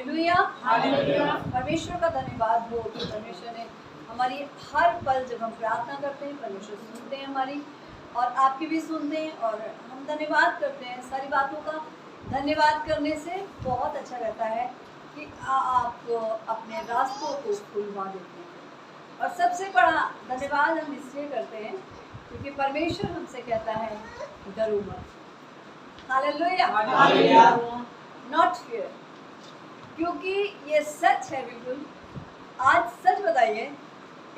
Hallelujah hallelujah. परमेश्वर का धन्यवाद हो कि परमेश्वर ने हमारी हर पल जब हम प्रार्थना करते हैं परमेश्वर सुनते हैं हमारी, और आपकी भी सुनते हैं, और हम धन्यवाद करते हैं। सारी बातों का धन्यवाद करने से बहुत अच्छा रहता है कि आप अपने रास्तों को खुलवा देते हैं। और सबसे बड़ा धन्यवाद हम इसलिए करते हैं क्योंकि परमेश्वर हमसे कहता है डरो मत। Hallelujah, not fear. क्योंकि ये सच है बिल्कुल। आज सच बताइए,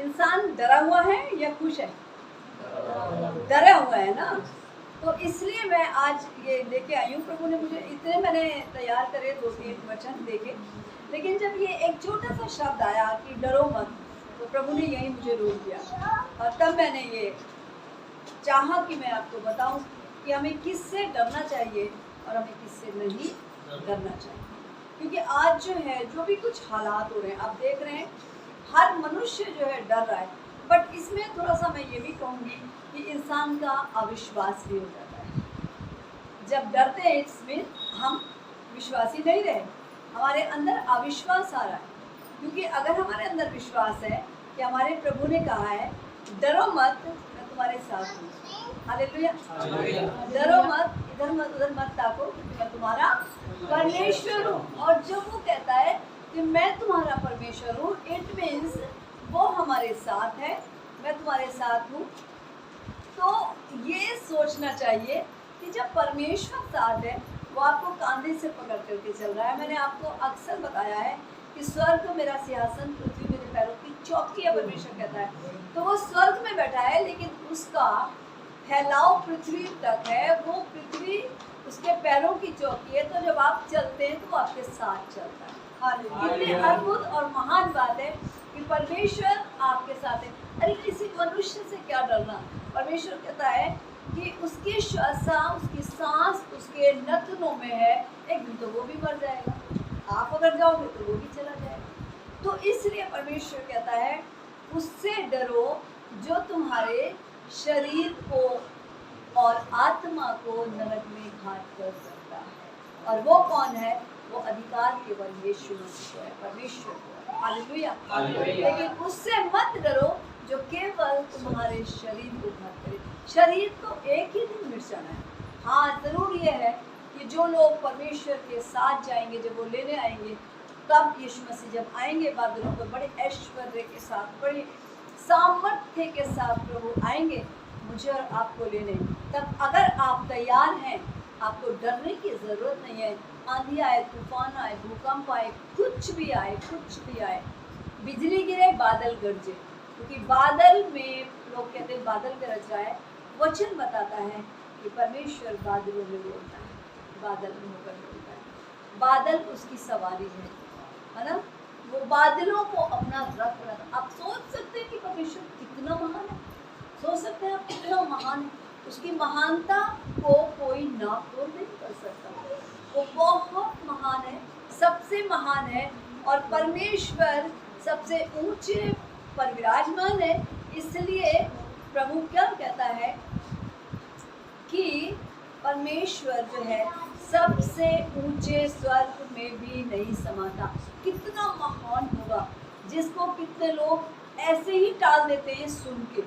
इंसान डरा हुआ है या खुश है? डरा हुआ है ना। तो इसलिए मैं आज ये लेके आई हूँ। प्रभु ने मुझे इतने मैंने तैयार करे 2-3 वचन देखे, लेकिन जब ये एक छोटा सा शब्द आया कि डरो मत, तो प्रभु ने यही मुझे रोक दिया। और तब मैंने ये चाहा कि मैं आपको बताऊं कि हमें किससे डरना चाहिए और हमें किससे नहीं डरना चाहिए। क्योंकि आज जो है, जो भी कुछ हालात हो रहे हैं, आप देख रहे हैं हर मनुष्य जो है डर रहा है। बट इसमें थोड़ा सा मैं ये भी कहूँगी कि इंसान का अविश्वास भी हो जाता है। जब डरते हैं इसमें हम विश्वासी नहीं रहे, हमारे अंदर अविश्वास आ रहा है। क्योंकि अगर हमारे अंदर विश्वास है कि हमारे प्रभु ने कहा है डरो मत, मैं तुम्हारे साथ हूँ। हालेलुया, डरो मत, इधर मत उधर मत ताको, क्योंकि मैं तुम्हारा परमेश्वर हूँ। और जब वो कहता है कि मैं तुम्हारा परमेश्वर हूँ, इट मीन्स वो हमारे साथ है, मैं तुम्हारे साथ हूँ। तो ये सोचना चाहिए कि जब परमेश्वर साथ है, वो आपको कांधे से पकड़ करके चल रहा है। मैंने आपको अक्सर बताया है कि स्वर्ग मेरा सिंहासन, पृथ्वी मेरे पैरों की चौकी है, परमेश्वर कहता है। तो वो स्वर्ग में बैठा है, लेकिन उसका फैलाव पृथ्वी तक है। वो पृथ्वी उसके पैरों की चौकी है। तो जब आप चलते हैं तो वो आपके साथ चलता है। कितनी अद्भुत और महान बात है कि परमेश्वर आपके साथ है। अरे किसी मनुष्य से क्या डरना। परमेश्वर कहता है कि उसकी श्वासा, उसकी सांस उसके नथनों में है, एक दिन तो वो भी मर जाएगा। आप अगर जाओगे तो वो भी चला जाएगा। तो इसलिए परमेश्वर कहता है उससे डरो जो तुम्हारे शरीर को और आत्मा को नरक में घात कर सकता है। और वो कौन है? वो अधिकार केवल यीशु मसीह को है, परमेश्वर को है। हालेलुया। लेकिन उससे मत डरो जो केवल तुम्हारे शरीर को घात करे। शरीर तो एक ही दिन मिट जाना है। हाँ, जरूर ये है कि जो लोग परमेश्वर के साथ जाएंगे, जब वो लेने आएंगे, तब यीशु मसीह जब आएंगे बादलों पर, बड़े ऐश्वर्य के साथ, बड़े सामर्थ्य के साथ प्रभु आएंगे मुझे और आपको लेने। तब अगर आप तैयार हैं, आपको डरने की ज़रूरत नहीं है। आंधी आए, तूफान आए, भूकंप आए, कुछ भी आए, कुछ भी आए, बिजली गिरे, बादल गरजे, क्योंकि बादल में लोग कहते हैं बादल गरज रहा है। वचन बताता है कि परमेश्वर बादलों में बोलता है, बादल में होकर बोलता है। बादल उसकी सवारी है ना। वो बादलों को अपना रख रहा। आप सोच सकते हैं कि परमेश्वर कितना महान है। सोच सकते हैं आप कितना महान है। उसकी महानता को कोई नाप तोल नहीं कर सकता। वो बहुत महान है, सबसे महान है। और परमेश्वर सबसे ऊंचे पर विराजमान है। इसलिए प्रभु क्या कहता है कि परमेश्वर जो है सबसे ऊंचे स्वर्ग में भी नहीं समाता। कितना महान होगा, जिसको कितने लोग ऐसे ही टाल देते हैं सुन के।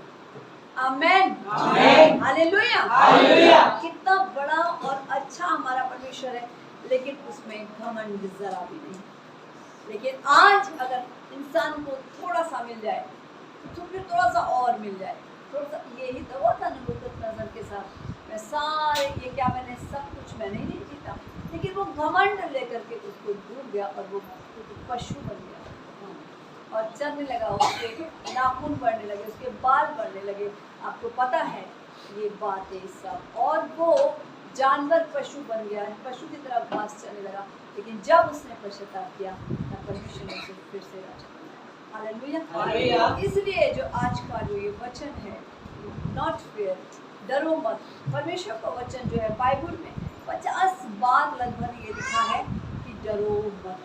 आमेन, हालेलुया, हालेलुया। कितना बड़ा और अच्छा हमारा परमेश्वर है, लेकिन उसमें घमंड जरा भी नहीं। लेकिन आज अगर इंसान को थोड़ा सा मिल जाए तो फिर थोड़ा सा और मिल जाए, थोड़ा सा, यही तो वो था नबूवत नजर के साथ। मैं सारे ये क्या, मैंने सब कुछ मैंने ही नहीं जीता, लेकिन वो घमंड लेकर के उसको डूब गया और वो पशु बन गया और चलने लगा। उसके नाखून बढ़ने लगे, उसके बाल बढ़ने लगे। आपको पता है ये बातें सब। और वो जानवर पशु बन गया, पशु की तरह घास चलने लगा। लेकिन जब उसने पश्चाताप किया तब परमेश्वर ने उसे फिर से राजा बनाया। हालेलुया। इसलिए जो आज का जो ये वचन है, नॉट फियर, डरो मत। परमेश्वर का वचन जो है बाइबल में 50 बार लगभग ये लिखा है कि डरो मत।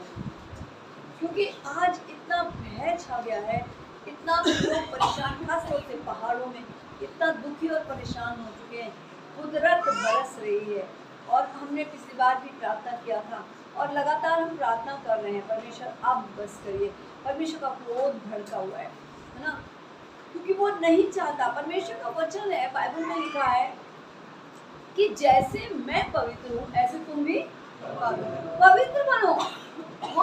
क्योंकि आज इतना भय छा गया है, इतना लोग परेशान, खासतौर से पहाड़ों में इतना दुखी और परेशान हो चुके हैं। कुदरत बरस रही है। और हमने पिछली बार भी प्रार्थना किया था और लगातार हम प्रार्थना कर रहे हैं, परमेश्वर आप बस करिए। परमेश्वर का क्रोध भड़का हुआ है ना, क्योंकि वो नहीं चाहता। परमेश्वर का वचन है, बाइबल में लिखा है कि जैसे मैं पवित्र हूँ ऐसे तुम भी पवित्र बनो। वो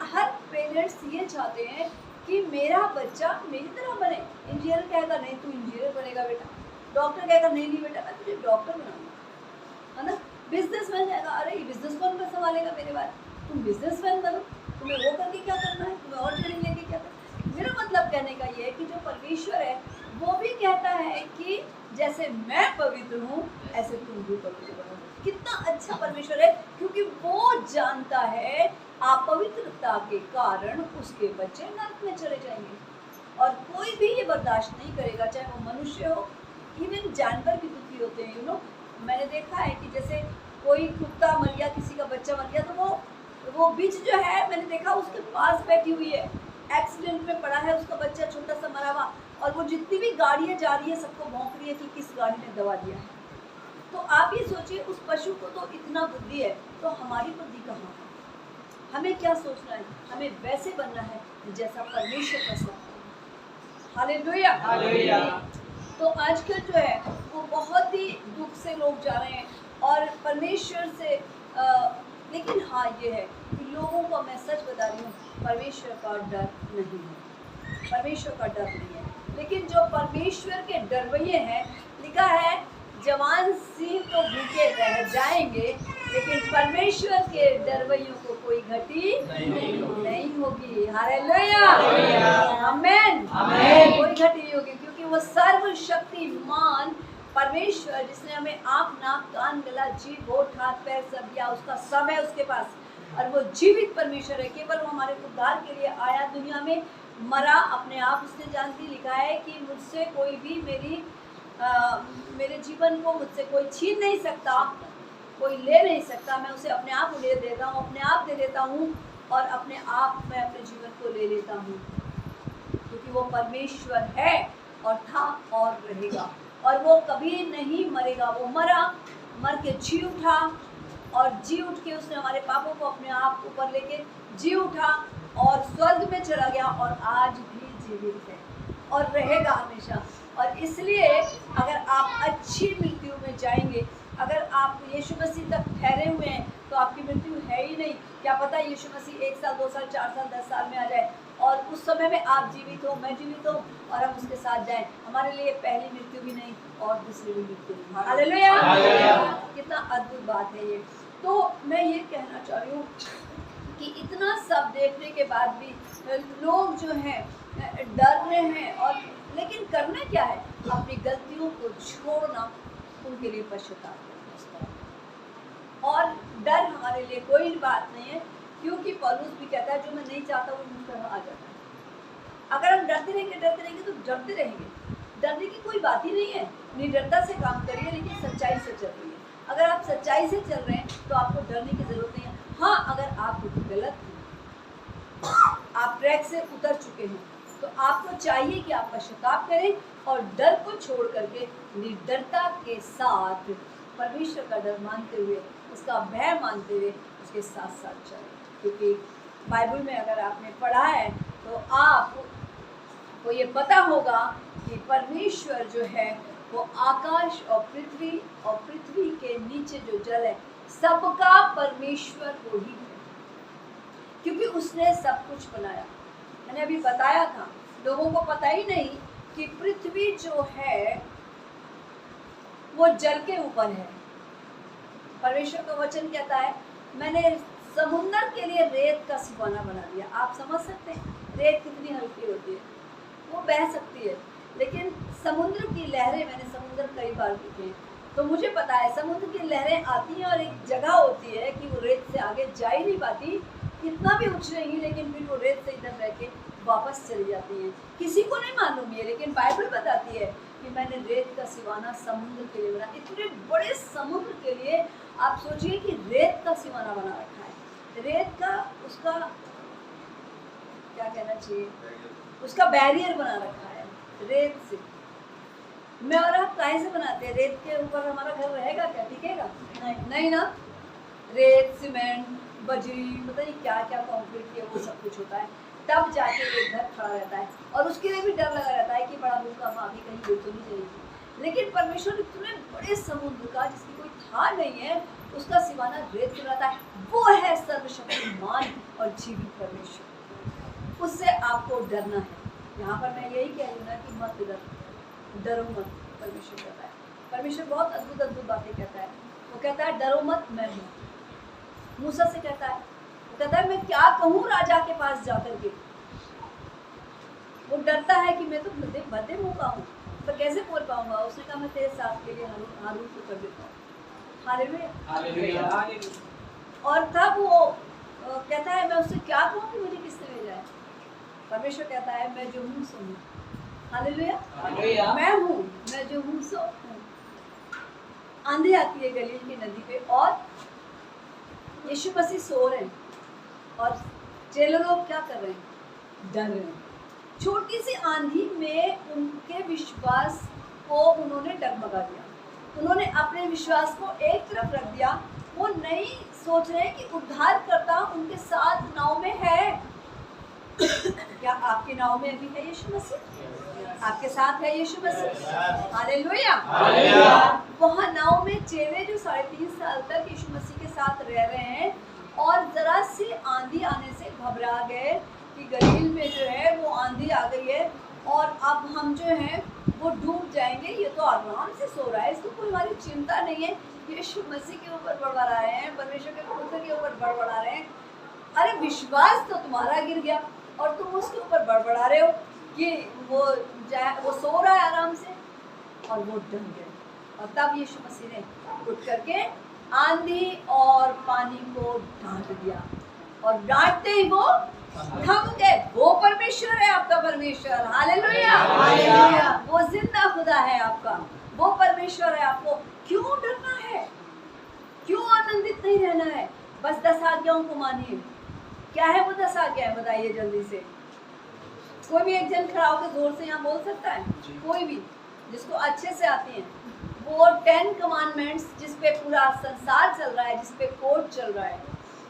हर पेरेंट्स ये चाहते हैं कि मेरा बच्चा मेरी तरह बने। इंजीनियर कहेगा नहीं तू इंजीनियर बनेगा बेटा, डॉक्टर कहेगा नहीं नहीं बेटा मैं तुझे डॉक्टर बनाऊंगा, है ना। बिजनेसमैन कहेगा अरे बिजनेस कौन कर संभालेगा मेरे बाद, तुम बिजनेसमैन बनो, तुम्हें वो करके क्या करना है, तुम्हें और ट्रेनिंग लेके क्या करना है। मेरा मतलब कहने का ये है कि जो परमेश्वर है वो भी कहता है कि जैसे मैं पवित्र हूँ ऐसे तुम भी पवित्र बनो। कितना अच्छा परमेश्वर है, क्योंकि वो जानता है अपवित्रता के कारण उसके बच्चे नरक में चले जाएंगे और कोई भी ये बर्दाश्त नहीं करेगा, चाहे वो मनुष्य हो, इवन जानवर भी दुखी होते हैं। यू नो, मैंने देखा है कि जैसे कोई कुत्ता मर गया, किसी का बच्चा मर गया, तो वो बिच जो है मैंने देखा उसके पास बैठी हुई है, एक्सीडेंट में पड़ा है उसका बच्चा छोटा सा मरा हुआ, और वो जितनी भी गाड़ियाँ जा रही है सबको भौंक रही है कि किस गाड़ी ने दबा दिया है। तो आप ये सोचिए उस पशु को तो इतना बुद्धि है, तो हमारी बुद्धि कहाँ है? हमें क्या सोचना है? हमें वैसे बनना है जैसा परमेश्वर पसंद है। Hallelujah, hallelujah. तो आजकल जो है वो बहुत ही दुख से लोग जा रहे हैं और परमेश्वर से लेकिन हाँ ये है कि लोगों को मैं सच बता रही हूँ, परमेश्वर का डर नहीं है, परमेश्वर का डर नहीं है। लेकिन जो परमेश्वर के डरवैये हैं, लिखा है जवान सिंह तो भूखे रह जाएंगे लेकिन परमेश्वर के डरवैयों को कोई घटी नहीं होगी। हालेलुया, आमीन, कोई घटी नहीं होगी, क्योंकि वो सर्वशक्तिमान परमेश्वर जिसने हमें आँख नाक कान गला जीभ होठ हाथ पैर सब दिया, उसका सब है उसके पास, और वो जीवित परमेश्वर है। केवल वो हमारे उद्धार के लिए आया दुनिया में, मरा, अपने आप उसने जान दी। लिखा है कि मुझसे कोई भी मेरे जीवन को मुझसे कोई छीन नहीं सकता, कोई ले नहीं सकता। मैं उसे अपने आप ले देता हूँ, अपने आप दे देता हूँ और अपने आप मैं अपने जीवन को ले लेता हूँ, क्योंकि वो परमेश्वर है और था और रहेगा, और वो कभी नहीं मरेगा। वो मरा, मर के जी उठा, और जी उठ के उसने हमारे पापों को अपने आप ऊपर लेके जी उठा और स्वर्ग में चला गया, और आज भी जीवित है और रहेगा हमेशा। और इसलिए अगर आप अच्छी मृत्यु में जाएंगे, अगर आप यीशु मसीह तक ठहरे हुए हैं तो आपकी मृत्यु है ही नहीं। क्या पता यीशु मसीह 1 साल 2 साल 4 साल 10 साल में आ जाए और उस समय में आप जीवित हो, मैं जीवित हूँ और हम उसके साथ जाएं। हमारे लिए पहली मृत्यु भी नहीं और दूसरी भी मृत्यु नहीं। हालेलुया, कितना अद्भुत बात है ये। तो मैं ये कहना चाह रही हूँ कि इतना सब देखने के बाद भी लोग जो हैं डर रहे हैं, और लेकिन करना क्या है? अपनी गलतियों को छोड़ना, उनके लिए पश्चाताप करना। और डर हमारे लिए कोई बात नहीं है, क्योंकि पौलुस भी कहता है जो मैं नहीं चाहता वो मुझ पर आ जाता है। अगर हम डरते रहेंगे तो डरते रहेंगे। डरने की कोई बात ही नहीं है। निडरता से काम करिए, लेकिन सच्चाई से चल रही है। अगर आप सच्चाई से चल रहे हैं तो आपको डरने की जरूरत नहीं है। हाँ, अगर आप गलत हैं, आप ट्रैक से उतर चुके हैं, तो आपको चाहिए कि आप पश्चाताप करें और डर को छोड़ करके निडरता के साथ परमेश्वर का डर मानते हुए, उसका भय मानते हुए उसके साथ साथ चलें। क्योंकि बाइबल में अगर आपने पढ़ा है तो आपको ये पता होगा कि परमेश्वर जो है वो आकाश और पृथ्वी के नीचे जो जल है सबका परमेश्वर वो ही है, क्योंकि उसने सब कुछ बनाया। मैंने अभी बताया था, लोगों को पता ही नहीं कि पृथ्वी जो है वो जल के ऊपर है। परमेश्वर का वचन कहता है मैंने समुद्र के लिए रेत का सिवाना बना दिया। आप समझ सकते हैं रेत कितनी हल्की होती है, वो बह सकती है, लेकिन समुद्र की लहरें, मैंने समुद्र कई बार देखे हैं तो मुझे पता है समुद्र की लहरें आती हैं और एक जगह होती है कि वो रेत से आगे जा ही नहीं पाती, कितना भी उछलेंगी लेकिन फिर वो रेत से इधर रह के वापस चली जाती हैं। किसी को नहीं मालूम है, लेकिन बाइबल बताती है कि मैंने रेत का सिवाना समुद्र के लिए बना। इतने बड़े समुद्र के लिए आप सोचिए कि रेत का सिवाना बना रखा है। रेत का उसका क्या कहना चाहिए, उसका बैरियर बना रखा है रेत से। मैं और आप काहे से बनाते हैं? रेत के ऊपर हमारा घर रहेगा क्या, टिकेगा? नहीं ना। रेत, सीमेंट, बजरी, मतलब क्या क्या कंक्रीट किया वो सब कुछ होता है, तब जाके एक घर खड़ा रहता है। और उसके लिए भी डर लगा रहता है कि बड़ा भूकंप आगे कहीं गिर तो नहीं जाएगी। लेकिन परमेश्वर इतने बड़े समुद्र का जिसकी कोई था नहीं है, उसका सिवाना रेत रहता है, वो है सर्वशक्तिमान और जीवित परमेश्वर। उससे आपको डरना है। यहाँ पर मैं यही कह रही हूँ ना कि मत डरो मत, परमेश्वर कहता है। परमेश्वर बहुत अद्भुत अद्भुत बातें कहता है। वो कहता है डरो मत, मैं हूँ। मूसा से कहता है, वो कहता है मैं क्या कहूँ राजा के पास जाकर के। वो डरता है कि मैं तो बदे मुँह का हूँ, पर कैसे बोल पाऊंगा। उसने कहा मैं तेरे साथ के लिए हारून को कर देता हूँ। हालेलुया। और तब वो कहता है मैं उससे क्या कहूँ कि मुझे किससे ले जाए। परमेश्वर कहता है मैं जो हूँ सो हूँ। हालेलुया। मैं हूँ, मैं जो हूँ सो हूँ। आंधी आती है गलील की नदी पे और यीशु मसीह सो रहे हैं और चेले लोग क्या कर रहे हैं, डर रहे हैं। छोटी सी आंधी में उनके विश्वास को उन्होंने डगमगा दिया। उन्होंने अपने विश्वास को एक तरफ रख दिया। वो नहीं सोच रहे कि उद्धारकर्ता उनके साथ नाव में है। क्या आपके नाव में अभी है यीशु मसीह? आपके साथ है यीशु मसीह? हालेलुया। वहाँ नाव में चेले जो 3.5 साल तक यीशु मसीह के साथ रह रहे हैं और जरा सी आंधी आने से घबरा गए कि गलील में जो है वो आंधी आ गई है और अब हम जो हैं वो डूब जाएंगे। ये तो आराम से सो रहा है, इसको कोई हमारी चिंता नहीं है। यीशु मसीह के ऊपर बड़बड़ा रहे हैं, परमेश्वर के पुत्र के ऊपर बड़बड़ा रहे हैं। अरे विश्वास तो तुम्हारा गिर गया और तुम उसके ऊपर बड़बड़ा रहे हो कि वो सो रहा है आराम से, और वो डर गए। और तब यीशु मसीह ने उठ करके आंधी और पानी को डांट दिया और डांटते ही वो थम गए। वो परमेश्वर है आपका परमेश्वर। हालेलुया। वो जिंदा खुदा है आपका, वो परमेश्वर है। आपको क्यों डरना है, क्यों आनंदित नहीं रहना है? बस 10 आज्ञाओं को मानिए। क्या है वो 10 आज्ञाएं, बताइए जल्दी से। कोई भी एक जन खड़ा होकर जोर से यहाँ बोल सकता है? कोई भी जिसको अच्छे से आती है। वो 10 कमांडमेंट्स जिस पे पूरा संसार चल रहा है, जिस पे कोर्ट चल रहा है,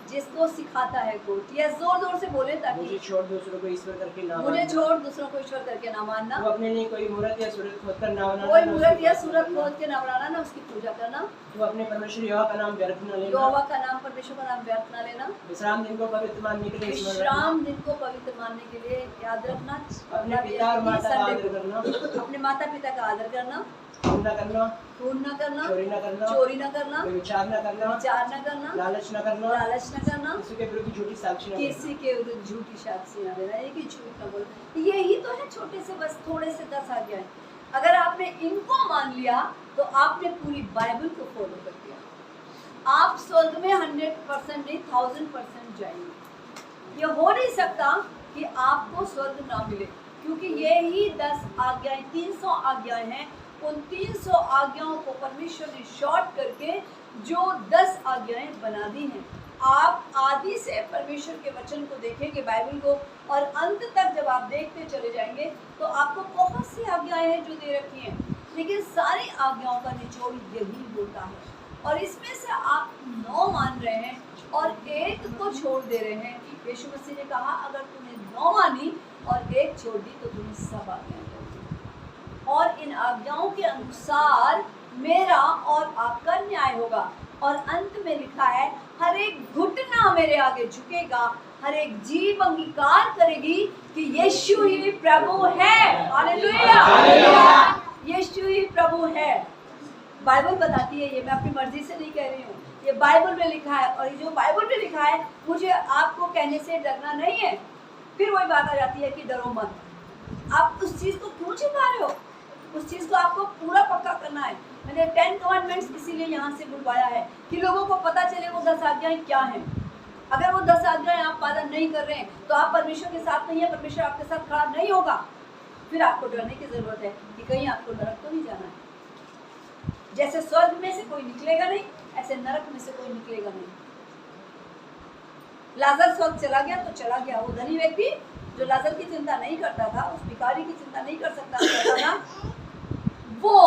जिसको सिखाता है कोर्ट। ये जोर जोर से बोले ताकि मुझे छोड़ दूसरों को ईश्वर करके ना मानना। मुझे छोड़ दूसरों को ईश्वर करके ना मानना। तो अपने लिए कोई मूर्त या सूरत खोद कर ना बनाना। कोई मूर्त या सूरत खोद के ना बनाना, ना उसकी पूजा करना। तो अपने परमेश्वर यहोवा का नाम व्यर्थ न लेना। यहोवा का नाम, परमेश्वर का नाम व्यर्थ ना लेना। विश्राम दिन को पवित्र मानने के लिए विश्राम दिन को पवित्र मानने के लिए याद रखना। अपने पिता और माता का आदर करना। अपने माता पिता का आदर करना। खून न करना। खून न करना। चोरी न करना। चोरी न करना। विचार न करना। विचार न करना। लालच न करना। लालच न करना। किसी के विरुद्ध झूठी साक्षी न देना। किसी के विरुद्ध झूठी साक्षी न देना, ये कि झूठ न बोलना। यही तो है छोटे से, बस थोड़े से 10 आज्ञाएं। अगर आपने इनको मान लिया तो आपने पूरी बाइबल को फॉलो कर दिया। आप स्वर्ग में 100% नहीं 1000% जाएंगे। ये हो नहीं सकता कि आपको स्वर्ग ना मिले, क्योंकि ये ही 10 आज्ञाएं, 300 आज्ञाएं हैं। उन 300 आज्ञाओं को परमेश्वर ने शॉर्ट करके जो 10 आज्ञाएं बना दी हैं। आप आदि से परमेश्वर के वचन को देखेंगे, बाइबल को, और अंत तक जब आप देखते चले जाएंगे तो आपको बहुत सी आज्ञाएं हैं जो दे रखी हैं, लेकिन सारी आज्ञाओं का निचोड़ यही होता है। और इसमें से आप 9 मान रहे हैं और 1 को छोड़ दे रहे हैं। यीशु मसीह ने कहा अगर तूने 9 मानी और 1 छोड़ दी तो तूने सब आज्ञाएं कर दी। और इन आज्ञाओं के अनुसार मेरा और आपका न्याय होगा। और अंत में लिखा है हर एक घुटना मेरे आगे झुकेगा, हर एक जीभ अंगीकार करेगी कि यीशु ही प्रभु है। हालेलुया। यीशु ही प्रभु है। बाइबल बताती है, ये मैं अपनी मर्जी से नहीं कह रही हूँ, ये बाइबल में लिखा है। और ये जो बाइबल में लिखा है मुझे आपको कहने से डरना नहीं है। फिर वही बात आ जाती है कि डरो मत। आप उस चीज़ को क्यों छिपा रहे हो? उस चीज़ को आपको पूरा पक्का करना है। मैंने 10 कमांडमेंट्स इसीलिए यहाँ से बुलवाया है कि लोगों को पता चले वो 10 आज्ञाएं क्या हैं। अगर वो 10 आज्ञाएं आप पालन नहीं कर रहे हैं तो आप परमेश्वर के साथ नहीं है, परमेश्वर आपके साथ खड़ा नहीं होगा। फिर आपको डरने की ज़रूरत है कि कहीं आपको नरक तो नहीं जाना है। जैसे स्वर्ग में से कोई निकलेगा नहीं, ऐसे नरक में से कोई निकलेगा नहीं। लाजर स्वर्ग चला गया तो चला गया। वो धनी व्यक्ति जो लाजर की चिंता नहीं करता था, उस भिखारी की चिंता नहीं कर सकता था, वो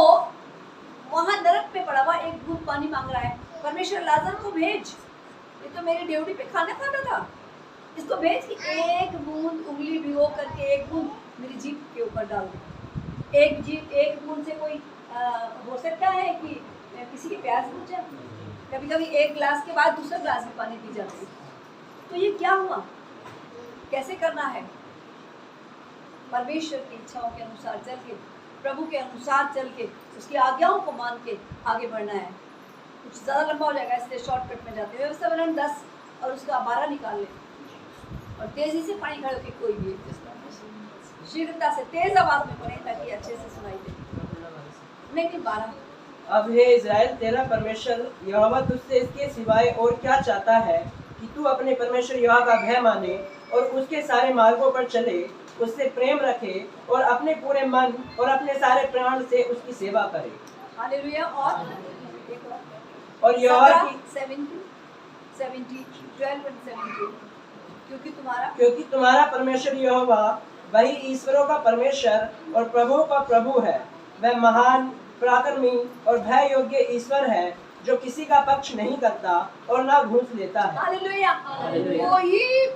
वहां नरक पे पड़ा हुआ एक घूंट पानी मांग रहा है। परमेश्वर लाजर को भेज, ये तो मेरी ड्यूटी पे खाना खाता था। इसको भेज कि एक बूंद उंगली भिगो करके एक बूंद मेरी जीभ के ऊपर डाल दे। एक बूंद से कोई हो सकता है कि किसी की प्यास बुझ जाए। कभी कभी एक गिलास के बाद दूसरा गिलास में पानी पी जाती है। तो ये क्या हुआ? कैसे करना है? परमेश्वर की इच्छाओं के अनुसार चल के, प्रभु के अनुसार चल के, उसकी आज्ञाओं को मान के आगे बढ़ना है। कुछ ज़्यादा लंबा हो जाएगा इसलिए शॉर्टकट में जाते हैं। व्यवस्था बनाने 10 और उसका 12 निकाल ले और तेजी से पानी खड़े होकर कोई भी शीघ्रता से तेज आवाज में पढ़े ताकि अच्छे से सुनाई दे। नहीं 12। अब हे इज़राइल, तेरा परमेश्वर यहोवा तुझसे इसके सिवाय और क्या चाहता है कि तू अपने परमेश्वर यहोवा का भय माने और उसके सारे मार्गों पर चले, उससे प्रेम रखे और अपने पूरे मन और अपने सारे प्राण से उसकी सेवा करे। हालेलुया। और यहोवा की 12 and 17 क्योंकि तुम्हारा परमेश्वर यहोवा वही ईश्वरों का परमेश्वर और प्रभुओं का प्रभु है। वह महान, पराक्रमी और भय योग्य ईश्वर है, जो किसी का पक्ष नहीं करता और ना घूस लेता है। हालेलुया। वही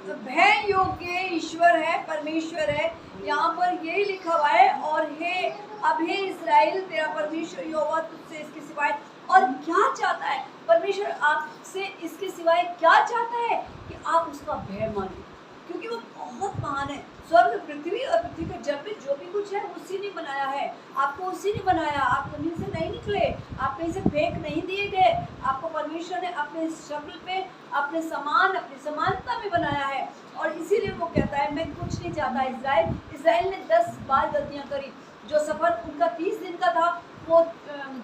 भय योग्य ईश्वर है, परमेश्वर है। यहाँ पर यही लिखा हुआ है। और हे इस्राएल, तेरा परमेश्वर यहोवा तुझसे इसके सिवाय और क्या चाहता है? परमेश्वर आपसे इसके सिवाय क्या चाहता है? कि आप उसका भय माने, क्योंकि वो बहुत महान है। स्वर्ग, पृथ्वी और पृथ्वी के जल में जो भी कुछ है उसी ने बनाया है। आपको उसी ने बनाया। आप कहीं से नहीं निकले, आप कहीं से फेंक नहीं दिए गए। आपको परमेश्वर ने अपने शक्ल पे, अपने समानता में बनाया है। और इसीलिए वो कहता है मैं कुछ नहीं चाहता। इस्राएल ने 10 बार गलतियां करी। जो सफर उनका 30 दिन का था वो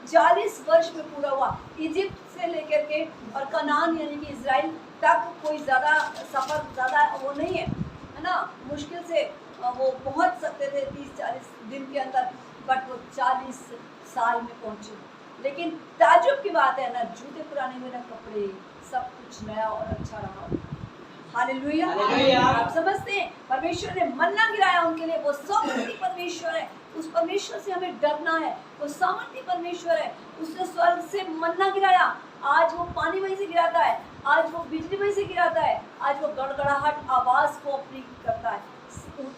40 वर्ष में पूरा हुआ। इजिप्ट से लेकर के और कनान यानी कि इजराइल तक कोई ज़्यादा वो नहीं है ना। मुश्किल से वो पहुंच सकते थे 30-40 दिन के अंदर, बट वो 40 साल में पहुंचे। लेकिन ताज्जुब की बात है ना, जूते पुराने हुए ना कपड़े, सब कुछ नया और अच्छा रहा। हालेलुया। आप समझते हैं परमेश्वर ने मन्ना गिराया उनके लिए। वो सामर्थी परमेश्वर है। उस परमेश्वर से हमें डरना है। वो सामर्थी परमेश्वर है। उसने स्वर्ग से मन्ना गिराया। आज वो पानी वहीं से गिराता है, आज वो बिजली वहीं से गिराता है, आज वो गड़गड़ाहट आवाज को अपनी करता है,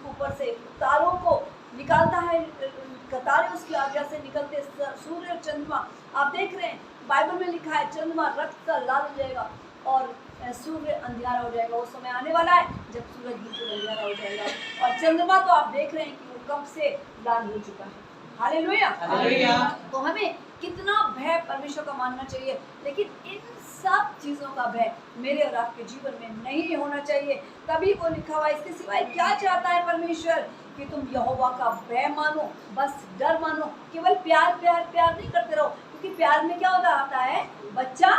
ऊपर से तारों को निकालता है। तारे उसकी आज्ञा से निकलते। सूर्य और चंद्रमा आप देख रहे हैं, बाइबल में लिखा है चंद्रमा रक्त का लाल हो जाएगा और सूर्य अंधियारा हो जाएगा। वो समय आने वाला है जब सूरज बिल्कुल अंधियारा हो जाएगा। और चंद्रमा तो आप देख रहे हैं कि वो कब से लाल हो चुका है। हालेलुया। तो हमें कितना भय परमेश्वर का मानना चाहिए। लेकिन इन सब चीज़ों का भय मेरे और आपके जीवन में नहीं होना चाहिए। तभी वो लिखा हुआ इसके सिवाय क्या चाहता है परमेश्वर? कि तुम यहोवा का भय मानो, बस डर मानो। केवल प्यार नहीं करते रहो, क्योंकि प्यार में क्या होता है? बच्चा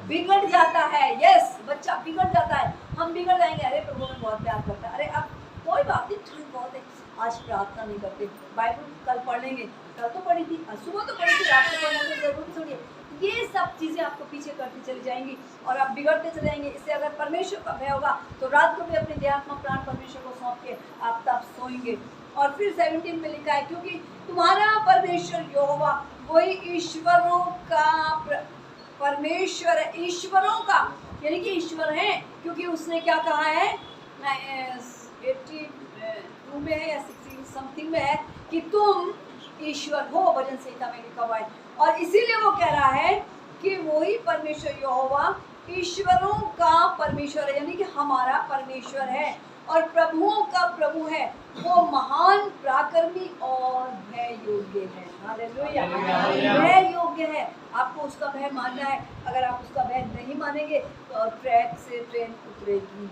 बिगड़ जाता है। यस, बच्चा बिगड़ जाता है। हम बिगड़ जाएंगे। अरे प्रभु में बहुत प्यार करता है। अरे अब कोई बात नहीं, ठंड बहुत है, आज प्रार्थना नहीं करते। बाइबल कल पढ़ लेंगे। कल तो पढ़ी थी, सुबह तो पढ़ी थी, रात को पढ़ना तो जरूर छोड़िए। ये सब चीज़ें आपको पीछे करती चली जाएंगी और आप बिगड़ते चले जाएंगे। इससे अगर परमेश्वर का भय होगा तो रात को भी अपने देहात्मा प्राण परमेश्वर को सौंप के आप तब सोएंगे। और फिर 17 में लिखा है क्योंकि तुम्हारा परमेश्वर यहोवा वही ईश्वरों का परमेश्वर है। ईश्वरों का यानी कि ईश्वर है, क्योंकि उसने क्या कहा है 82 में है या 60 समथिंग में है कि तुम ईश्वर हो। वचन संहिता में लिखा हुआ है। और इसीलिए वो कह रहा है कि वही परमेश्वर यहोवा ईश्वरों का परमेश्वर है, यानी कि हमारा परमेश्वर है और प्रभुओं का प्रभु है। वो महान, पराक्रमी और भय योग्य है। हालेलुया। भय योग्य है। आपको उसका भय मानना है। अगर आप उसका भय नहीं मानेंगे तो ट्रैक से ट्रेन उतरेगी,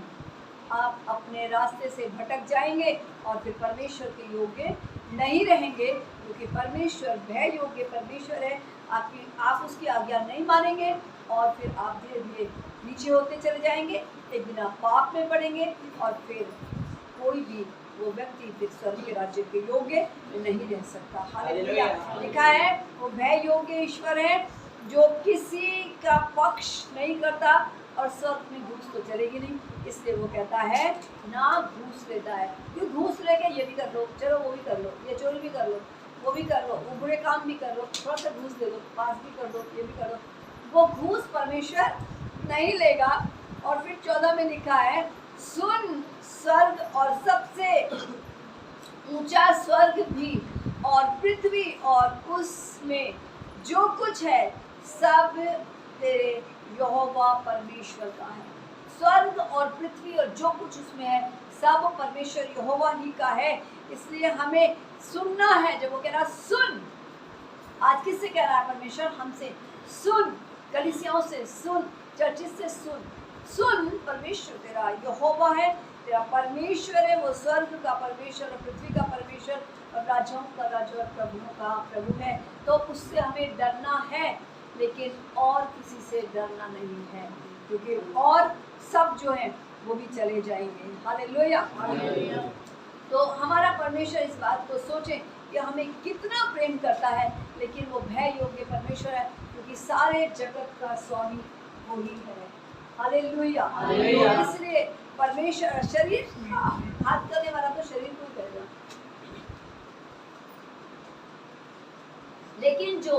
आप अपने रास्ते से भटक जाएंगे और फिर परमेश्वर के योग्य नहीं रहेंगे, क्योंकि परमेश्वर भय योग्य परमेश्वर है। आप उसकी आज्ञा नहीं मानेंगे और फिर आप धीरे धीरे नीचे होते चले जाएंगे। एक दिन आप पाप में पड़ेंगे और फिर कोई भी वो व्यक्ति फिर स्वर्ग के राज्य के योग्य नहीं रह सकता। हालेलुया। लिखा है वो भय योग्य ईश्वर है जो किसी का पक्ष नहीं करता और स्वर्ग में घूस तो चलेगी नहीं, इसलिए वो कहता है ना घूस लेता है। क्यों घूस लेके ये भी कर लो, चलो वो भी कर लो, ये चोरी भी कर लो, वो भी कर लो, वो बुरे काम भी कर लो, थोड़ा सा घूस दे दो, पास भी कर दो, ये भी कर दो। वो घूस परमेश्वर नहीं लेगा। और फिर 14 में लिखा है, सुन, स्वर्ग और सबसे ऊंचा स्वर्ग भी और पृथ्वी और उसमें जो कुछ है सब तेरे यहोवा परमेश्वर का है। स्वर्ग और पृथ्वी और जो कुछ उसमें है सब परमेश्वर यहोवा ही का है। इसलिए हमें सुनना है। जब वो कह रहा सुन, आज किससे कह रहा है परमेश्वर? हमसे। सुन, कलीसियाओं से सुन, चर्चिस से सुन। सुन, परमेश्वर तेरा यहोवा है, तेरा परमेश्वर है। वो स्वर्ग का परमेश्वर और पृथ्वी का परमेश्वर और राजाओं का राजा और प्रभुओं का प्रभु है। तो उससे हमें डरना है, लेकिन और किसी से डरना नहीं है, क्योंकि और सब जो है वो भी चले जाएंगे। हालेलुया। तो हमारा परमेश्वर इस बात को सोचे कि हमें कितना प्रेम करता है, लेकिन वो भय योग्य परमेश्वर है, क्योंकि सारे जगत का स्वामी वो ही है। हालेलुया। तो इसलिए परमेश्वर, शरीर हाथ करने वाला तो शरीर को ही करेगा, लेकिन जो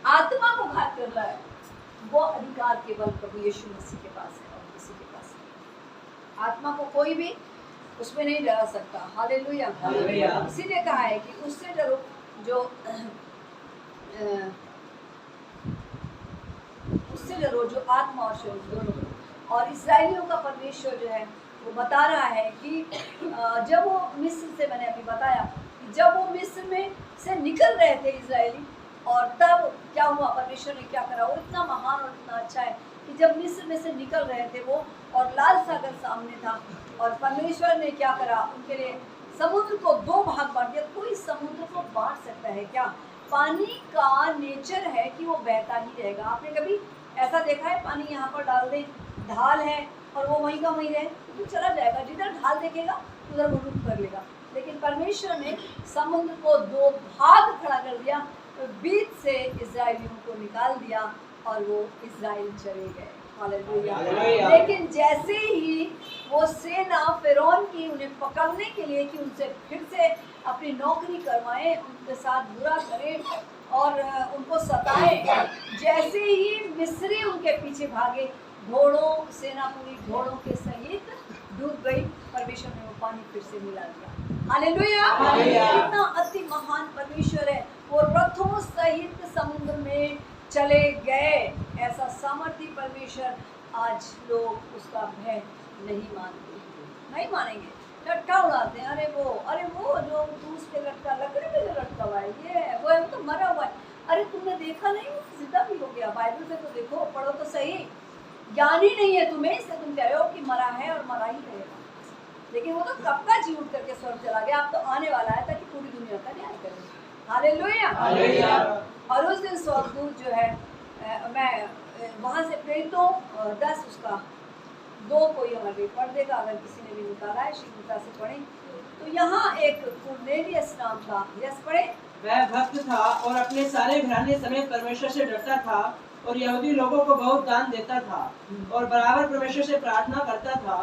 आत्मा को घात कर रहा है वो अधिकार केवल प्रभु यीशु मसीह के पास है और किसी के पास नहीं। आत्मा को कोई भी उसमें नहीं डरा सकता। हालेलुया। इसीलिए कहा है कि उससे डरो जो उससे डरो जो आत्मा और शरीर दोनों। और इस्राएलियों का परमेश्वर जो है वो बता रहा है कि जब वो मिस्र से, मैंने अभी बताया कि जब वो मिस्र में से निकल रहे थे इस्राएली, और तब क्या हुआ, परमेश्वर ने क्या करा। वो इतना महान और इतना अच्छा है कि जब मिस्र में से निकल रहे थे वो, और लाल सागर सामने था, और परमेश्वर ने क्या करा, उनके लिए समुद्र को 2 भाग बांट दिया। कोई समुद्र को बांट सकता है क्या? पानी का नेचर है कि वो बहता ही रहेगा। आपने कभी ऐसा देखा है पानी यहाँ पर डाल दे, ढाल है और वो वहीं का वहीं रहे, तो चला जाएगा, जिधर ढाल देखेगा उधर वो रुक कर लेगा। लेकिन परमेश्वर ने समुद्र को 2 भाग खड़ा कर दिया, तो बीच से इस्राएलियों को निकाल दिया और वो इस्राएल चले गए। हालेलुया। लेकिन जैसे ही वो सेना फिरौन की उन्हें पकड़ने के लिए कि उनसे फिर से अपनी नौकरी करवाएं, उनके साथ बुरा करें और उनको सताएं, जैसे ही मिस्री उनके पीछे भागे, घोड़ों, सेना पूरी घोड़ों के सहित डूब गई। परमेश्वर ने वो पानी फिर से मिला दिया। हालेलुया। कितना अति महान परमेश्वर है। वो रथों सहित समुद्र में चले गए। ऐसा सामर्थी परमेश्वर, आज लोग उसका भय नहीं मानते, नहीं मानेंगे, ठट्ठा उड़ाते हैं। अरे वो जो क्रूस पे लटका, लकड़ी पे जो लटका हुआ है, ये है, वो है, वो तो मरा हुआ है। अरे तुमने देखा नहीं, वो जिंदा भी हो गया। बाइबल में तो देखो, पढ़ो तो सही। ज्ञान ही नहीं है तुम्हें, इसलिए तुम कह रहे हो कि मरा है और मरा ही रहेगा। लेकिन वो तो कब का जी उठ करके स्वर्ग चला गया। अब तो आने वाला है ताकि पूरी दुनिया का न्याय करे। हालेलुया। और उस दिन स्वर्गदूत जो है, मैं वहाँ से प्रेरितों 10 उसका 2 कोई हमारे पढ़ देगा, अगर किसी ने भी निकाला है शीघ्रता से पढ़ें। तो यहाँ एक कुरनेलियस नाम का, यस पढ़े। वह भक्त था और अपने सारे घराने समेत परमेश्वर से डरता था और यहूदी लोगों को बहुत दान देता था और बराबर परमेश्वर से प्रार्थना करता था।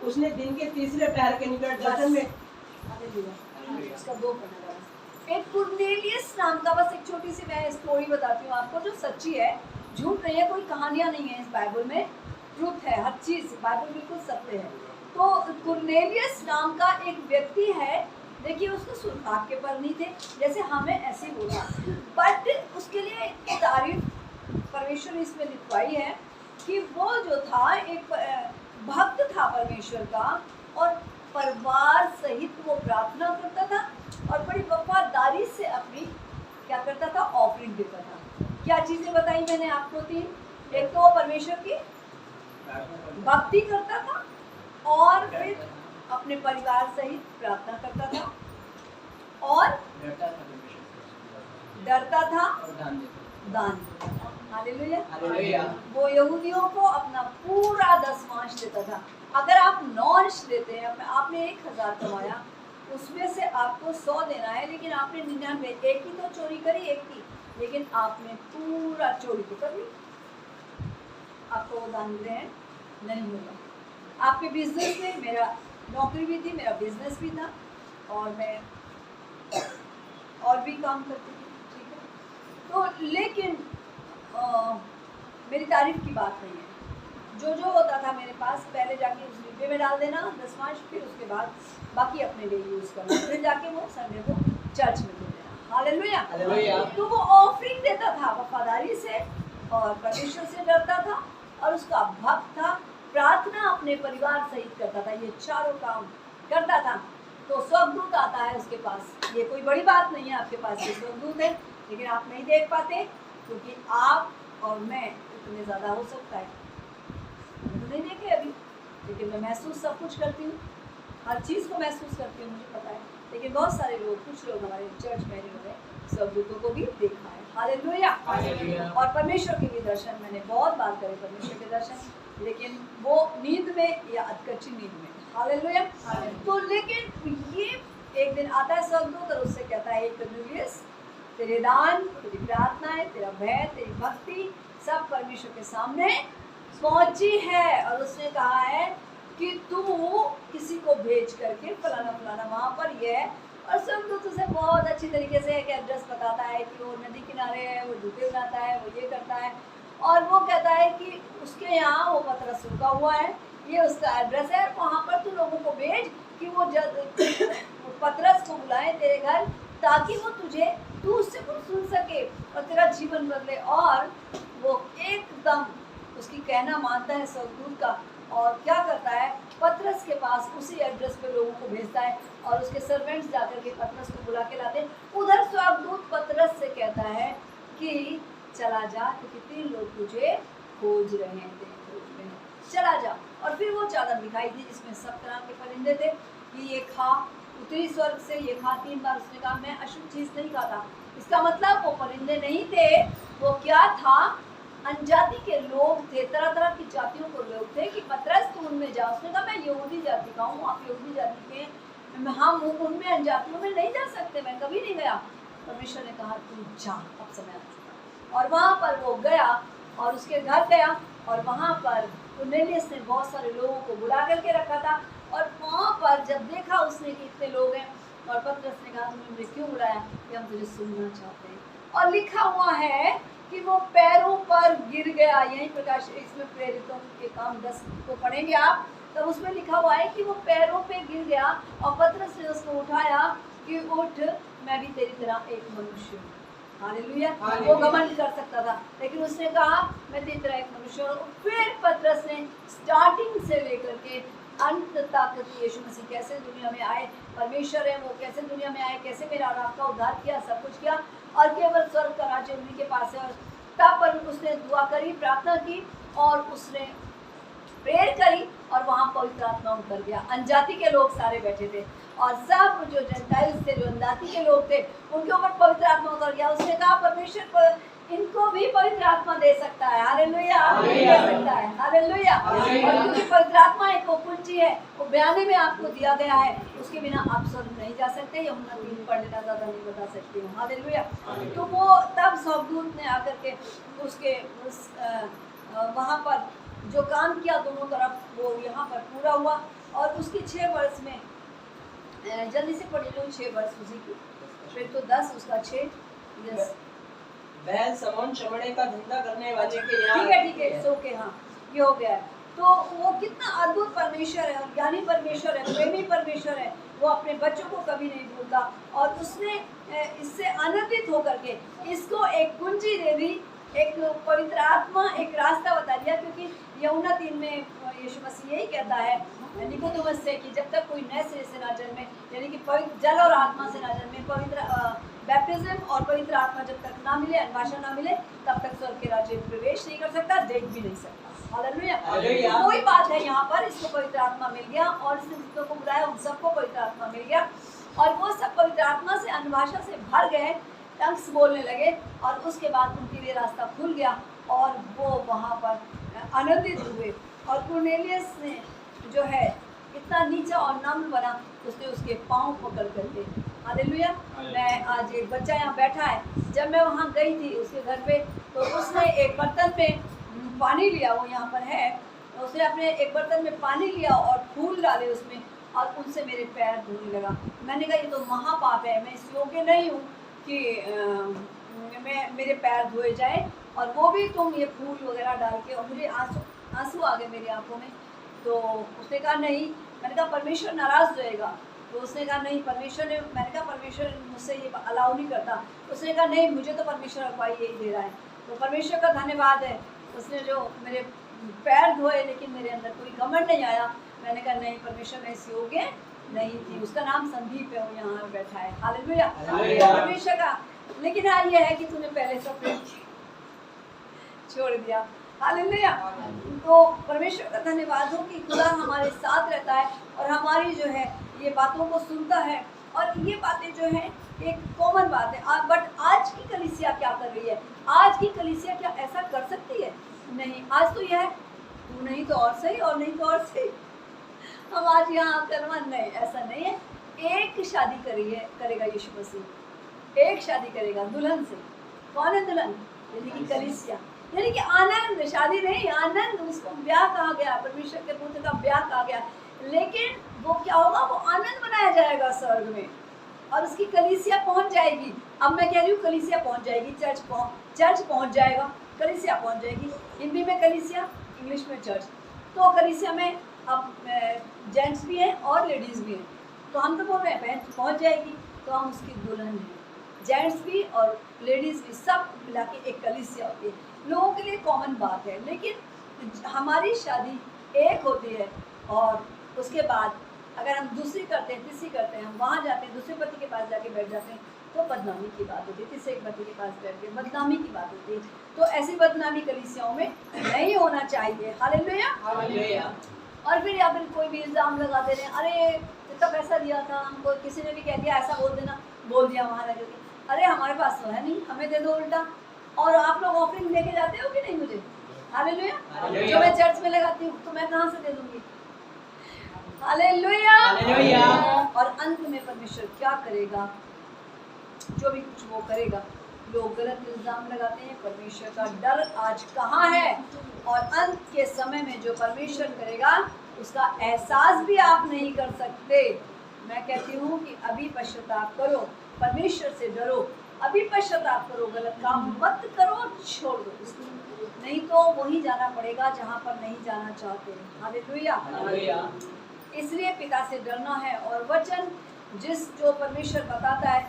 उसने दिन के तीसरे पहर के निकट दर्शन में उसका 2 पढ़ना। एक कुरनेलियस नाम का, बस एक छोटी सी मैं स्टोरी बताती हूँ आपको जो सच्ची है, झूठ नहीं है, कोई कहानियाँ नहीं है इस बाइबल में, ट्रुथ है, हर चीज़ बाइबल बिल्कुल सत्य है। तो कुरनेलियस नाम का एक व्यक्ति है, देखिए उसको सुर्खाब के पर नहीं थे, जैसे हमें ऐसे ही बोला, बट उसके लिए तारीफ परमेश्वर ने इसमें लिखवाई है कि वो जो था एक भक्त था परमेश्वर का, और परिवार सहित वो प्रार्थना करता था और बड़ी वफादारी से अपनी क्या करता था, ऑफरिंग देता था। क्या चीज़ें बताई मैंने आपको 3? एक तो परमेश्वर की भक्ति करता था, और फिर अपने परिवार सहित प्रार्थना करता था, और डरता था, दान देता था। हालेलुया। वो यहूदियों को अपना पूरा 10वांश देता था। अगर आप 9 अंश देते हैं, आपने 1000 कमाया, उसमें से आपको 100 देना है, लेकिन आपने 99, एक ही तो चोरी करी, एक ही, लेकिन आपने पूरा चोरी तो कर ली, आपको वो दान ग्रहण नहीं होगा। आपके बिजनेस में, मेरा नौकरी भी थी, मेरा बिजनेस भी था, और मैं और भी काम करती थी, ठीक है। तो लेकिन मेरी तारीफ की बात नहीं है, जो होता था मेरे पास पहले जाके उस डिब्बे में डाल देना दशमांश, फिर उसके बाद बाकी अपने लिए यूज़ करना, फिर जाके वो संडे को चर्च में दे देना। हालेलुया। तो वो ऑफरिंग देता था वफादारी से और परमेश्वर से डरता था और उसका भक्त था, प्रार्थना अपने परिवार सहित करता था, ये चारों काम करता था। तो स्वर्गदूत आता है उसके पास, ये कोई बड़ी बात नहीं है आपके पास ये स्वर्गदूत है, लेकिन आप नहीं देख पाते क्योंकि आप और मैं इतने ज़्यादा हो सकता है, मैंने तो नहीं देखे अभी, लेकिन मैं महसूस सब कुछ करती हूँ, हर चीज़ को महसूस करती हूँ, मुझे पता है। लेकिन बहुत सारे लोग, कुछ लोग हमारे चर्च में इन्होंने स्वर्गदूतों को भी देखा है। हालेलुया। और परमेश्वर के भी दर्शन मैंने बहुत बार करे, परमेश्वर के दर्शन, लेकिन वो नींद में या अधकच्ची नींद में। हालेलुया। तो लेकिन ये एक दिन आता है स्वर्गदूत और उससे कहता है, कर्नेलियस, तेरे दान, तेरी प्रार्थनाएं, तेरा भय, तेरी भक्ति सब परमेश्वर के सामने पहुंची है, और उसने कहा है कि तू किसी को भेज करके फलाना फलाना वहाँ पर ये है। और स्वर्गदूत उसे बहुत अच्छी तरीके से एक एड्रेस बताता है कि वो नदी किनारे है, वो जूते बनाता है, वो ये करता है, और वो कहता है कि उसके यहाँ वो पतरस रुका हुआ है, ये उसका एड्रेस है, वहाँ पर तू लोगों को भेज कि वो पतरस को बुलाए तेरे घर, ताकि वो तू उससे कुछ सुन सके और तेरा जीवन बदले। और वो एकदम उसकी कहना मानता है स्वर्गदूत का, और क्या करता है, पतरस के पास उसी एड्रेस पे लोगों को भेजता है, और उसके सर्वेंट्स जाकर के पतरस को बुला के लाते हैं। उधर स्वर्गदूत पतरस से कहता है कि चला जा, क्योंकि 3 लोग तुझे खोज रहे हैं, चला जा। और फिर वो चादर दिखाई दी जिसमें सब तरह के परिंदे थे कि ये खा, उतरी स्वर्ग से, ये खा। 3 बार उसने कहा मैं अशुद्ध चीज़ नहीं खाता। इसका मतलब वो परिंदे नहीं थे, वो क्या था, अनजाति के लोग थे, तरह तरह की जातियों को लोग थे कि पतरस तू उनमें जा। उसने कहा मैं यहूदी जाति का हूँ, आप यहूदी जाति के, हम उनमें अनजातियों में नहीं जा सकते, मैं कभी नहीं गया। परमेश्वर ने कहा तू जा, अब समय आ चुका। और वहाँ पर वो गया और उसके घर गया, और वहाँ पर कुरनेलियस ने बहुत सारे लोगों को बुला करके रखा था, और वहाँ पर जब देखा उसने कि इतने लोग हैं, और पतरस ने कहा तुमने मुझे क्यों बुलाया, कि हम तुझे सुनना चाहते हैं। और लिखा हुआ है कि वो पैरों पर गिर गया। यही प्रकाश इसमें प्रेरितों के काम 10 को पढ़ेंगे आप, तब उसमें लिखा हुआ है कि वो पैरों पे गिर गया, और पतरस ने उसको उठाया कि उठ, मैं भी तेरी तरह एक मनुष्य हूँ। हालेलुया। वो घमंड कर सकता था, लेकिन उसने कहा मैं तेरी तरह एक मनुष्य हूँ। फिर पतरस ने स्टार्टिंग से लेकर के अंत तक यीशु मसीह कैसे दुनिया में आए, परमेश्वर है वो कैसे दुनिया में आए, कैसे मेरा और आपका उद्धार किया, सब कुछ किया, और केवल स्वर्ग का राज्य उन्हीं के पास है। और तब पर उसने दुआ करी, प्रार्थना की, और उसने प्रेयर करी, और वहाँ पवित्र आत्मा उतर गया। अनजाति के लोग सारे बैठे थे, और सब जो जेंटाइल्स थे, जो अनजाति के लोग थे, उनके ऊपर पवित्र आत्मा उतर गया। उसने कहा परमेश्वर इनको भी पवित्र आत्मा दे सकता है। हालेलुया। दे सकता है। हालेलुया। और क्योंकि पवित्र आत्मा एक वो कुंजी है, वो बयाने में आपको दिया गया है, उसके बिना आप स्वर्ग नहीं जा सकते। यूहन्ना 3 पढ़ लेना, ज़्यादा नहीं बता सकती हूँ। हालेलुया। तो वो तब स्वर्गदूत ने आकर के उसके वहाँ पर जो काम किया दोनों तरफ, वो यहाँ पर पूरा हुआ। और उसकी 6 वर्ष में, जल्दी से पढ़ लो, 6 वर्ष उसी की, फिर तो 10 उसका 6। यस, बैल समौन चमड़े का धंधा करने वाले के यहाँ, ठीक है, सो के, हाँ, ये हो गया है। तो वो कितना अद्भुत परमेश्वर है, और ज्ञानी परमेश्वर है, प्रेमी परमेश्वर है। वो अपने बच्चों को कभी नहीं भूलता, और उसने इससे आनंदित होकर के इसको एक कुंजी दे दी, एक पवित्र आत्मा, एक रास्ता बता दिया। क्योंकि यूहन्ना 3 में यीशु मसीह यही कहता है निकोदेमस से कि जब तक कोई नए सिरे से ना जन्मे, यानी कि पवित्र जल और आत्मा से ना जन्मे, पवित्र बैप्टिज्म और पवित्र आत्मा जब तक ना मिले, भाषा ना मिले, तब तक स्वर्ग के राज्य में प्रवेश नहीं कर सकता, देख भी नहीं सकता। हालेलुया। तो कोई बात है, यहाँ पर इसको पवित्र आत्मा मिल गया, और इसने जितनों को बुलाया उन सबको पवित्र आत्मा मिल गया, और वो सब पवित्र आत्मा से अन्य भाषा से भर गए, टंग्स बोलने लगे, और उसके बाद उनके लिए रास्ता खुल गया, और वो वहाँ पर आनंदित हुए। और कुरनेलियस ने जो है इतना नीचा और नम्र बना, उसने उसके पाँव पकड़ करके, हालेलुया। मैं आज एक बच्चा यहाँ बैठा है, जब मैं वहाँ गई थी उसके घर पे, तो उसने एक बर्तन में पानी लिया, वो यहाँ पर है, उसने अपने एक बर्तन में पानी लिया और फूल डाले उसमें, और उनसे मेरे पैर धोने लगा। मैंने कहा ये तो महापाप है, मैं इस योग्य नहीं हूँ कि मेरे पैर धोए जाए, और वो भी तुम ये फूल वगैरह डाल के। और मुझे आंसू आंसू आ गए मेरी आंखों में। तो उसने कहा नहीं, मैंने कहा परमेश्वर नाराज़ हो जाएगा। तो उसने कहा नहीं, परमेश्वर ने, मैंने कहा परमेश्वर मुझसे ये अलाउ नहीं करता। उसने कहा नहीं, मुझे तो परमेश्वर अगुवाई यही दे रहा है। तो परमेश्वर का धन्यवाद है, उसने जो मेरे पैर धोए लेकिन मेरे अंदर कोई घमंड नहीं आया। मैंने कहा नहीं, परमेश्वर में ऐसी योग्य नहीं थी। उसका नाम संदीप है, वो यहाँ बैठा है। हालेलुया, परमेश्वर का। लेकिन हाँ ये है कि तूने पहले सब प्रेम छोड़ दिया। हालेलुया। तो परमेश्वर का धन्यवाद हो कि खुदा हमारे साथ रहता है और हमारी जो है ये बातों को सुनता है। और ये बातें जो है एक कॉमन बात है। बट आज की कलीसिया क्या कर रही है? आज की कलीसिया क्या ऐसा कर सकती है? नहीं। आज तो यह है तू नहीं तो और सही, और नहीं तो और सही। हम आज यहाँ आकर नहीं, ऐसा नहीं है। एक शादी करेगा यीशु मसीह, एक शादी करेगा दुल्हन से। कौन है दुल्हन? यानी कि कलीसिया, यानी कि आनंद। शादी नहीं, आनंद। उसको ब्याह कहा गया, परमेश्वर के पुत्र का ब्याह कहा गया। लेकिन वो क्या होगा? वो आनंद मनाया जाएगा स्वर्ग में, और उसकी कलीसिया पहुंच जाएगी। अब मैं कह रही हूँ कलीसिया पहुंच जाएगी, चर्च पहुंच जाएगा, कलीसिया पहुंच जाएगी। हिंदी में कलीसिया, इंग्लिश में चर्च। तो कलीसिया में अब जेंट्स भी हैं और लेडीज़ भी हैं। तो हम तो बोल रहे हैं पहुंच जाएगी, तो हम उसकी दुल्हन हैं। जेंट्स भी और लेडीज़ भी सब मिला के एक कलीसिया होती है। लोगों के लिए कॉमन बात है। लेकिन हमारी शादी एक होती है, और उसके बाद अगर हम दूसरी करते हैं, तीसरी करते हैं, हम वहाँ जाते हैं, दूसरे पति के पास जाके बैठ जाते हैं, तो बदनामी की बात होती है। तीसरे पति के पास बैठ के बदनामी की बात होती है। तो ऐसी बदनामी कलीसियाओं में नहीं होना चाहिए। Hallelujah, hallelujah. और फिर या फिर कोई भी इल्ज़ाम लगा दे रहे हैं, अरे इतना पैसा दिया था हमको, किसी ने भी कह दिया ऐसा बोल दिया वहाँ रह करके, अरे हमारे पास तो है नहीं, हमें दे दो उल्टा। और आप लोग ऑफरिंग लेके जाते हो कि नहीं मुझे? हालेलुया। जो मैं चर्च में लगाती हूँ तो मैं कहाँ से दे दूँगी? Hallelujah, hallelujah. और अंत में परमेश्वर क्या करेगा? जो भी कुछ वो करेगा। लोग गलत इल्ज़ाम लगाते हैं, परमेश्वर का डर आज कहाँ है? और अंत के समय में जो परमेश्वर करेगा उसका एहसास भी आप नहीं कर सकते। मैं कहती हूँ कि अभी पश्चाताप करो, परमेश्वर से डरो, अभी पश्चाताप करो, गलत काम मत करो, छोड़ दो उसको, नहीं तो वहीं जाना पड़ेगा जहाँ पर नहीं जाना चाहते। Hallelujah, hallelujah. इसलिए पिता से डरना है। और वचन जो परमेश्वर बताता है,